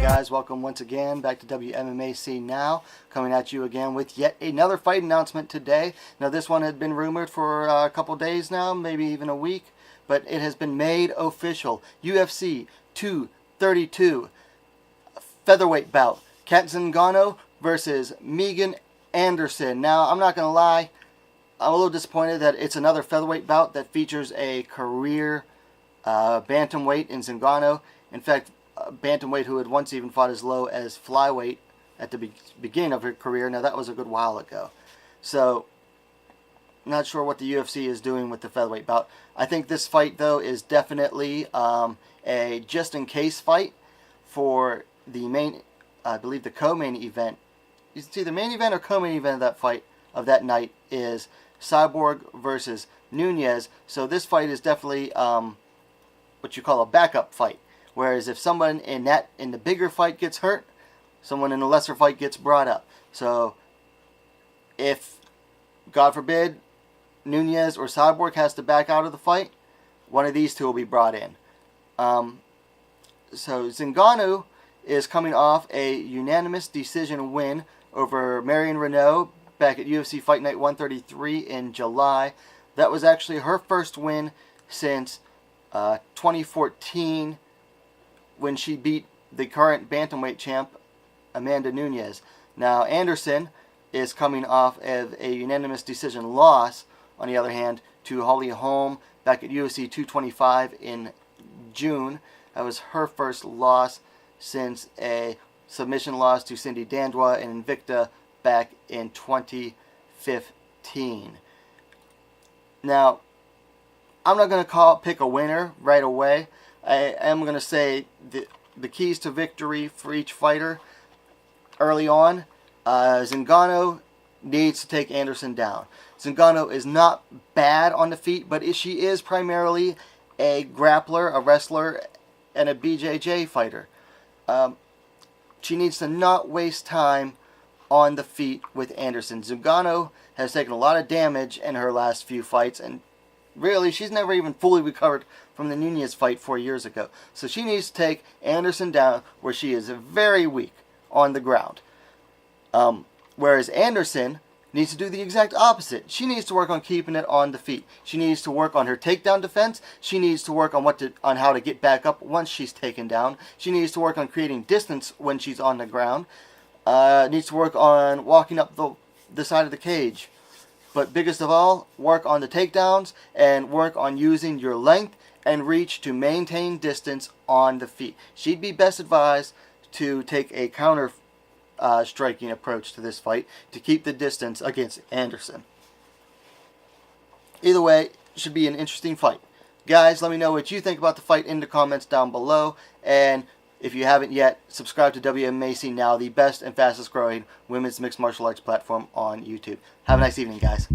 guys, welcome once again back to WMMA Now, coming at you again with yet another fight announcement today. Now this one had been rumored for a couple days now, maybe even a week, but it has been made official. UFC 232 featherweight bout. Cat Zingano versus Megan Anderson. Now I'm not going to lie, I'm a little disappointed that it's another featherweight bout that features a career bantamweight in Zingano. In fact, bantamweight who had once even fought as low as flyweight at the beginning of her career. Now that was a good while ago. So, not sure what the UFC is doing with the featherweight bout. I think this fight, though, is definitely a just-in-case fight for the main, I believe the co-main event. It's either main event or co-main event of that fight, of that night, is Cyborg versus Nunez. So this fight is definitely what you call a backup fight. Whereas if someone in the bigger fight gets hurt, someone in the lesser fight gets brought up. So if, God forbid, Nunez or Cyborg has to back out of the fight, one of these two will be brought in. So Zingano is coming off a unanimous decision win over Marion Renault back at UFC Fight Night 133 in July. That was actually her first win since 2014, when she beat the current bantamweight champ, Amanda Nunes. Now, Anderson is coming off of a unanimous decision loss, on the other hand, to Holly Holm back at UFC 225 in June. That was her first loss since a submission loss to Cindy Dandois and Invicta back in 2015. Now, I'm not going to pick a winner right away. I am going to say the keys to victory for each fighter early on. Zingano needs to take Anderson down. Zingano is not bad on the feet, but she is primarily a grappler, a wrestler, and a BJJ fighter. She needs to not waste time on the feet with Anderson. Zingano has taken a lot of damage in her last few fights, and really, she's never even fully recovered from the Nunez fight 4 years ago. So she needs to take Anderson down where she is very weak on the ground. Whereas Anderson needs to do the exact opposite. She needs to work on keeping it on the feet. She needs to work on her takedown defense. She needs to work on how to get back up once she's taken down. She needs to work on creating distance when she's on the ground. Needs to work on walking up the side of the cage. But biggest of all, work on the takedowns and work on using your length and reach to maintain distance on the feet. She'd be best advised to take a counter striking approach to this fight to keep the distance against Anderson. Either way, it should be an interesting fight. Guys, let me know what you think about the fight in the comments down below. And if you haven't yet, subscribe to WMMA Now, the best and fastest growing women's mixed martial arts platform on YouTube. Have a nice evening, guys.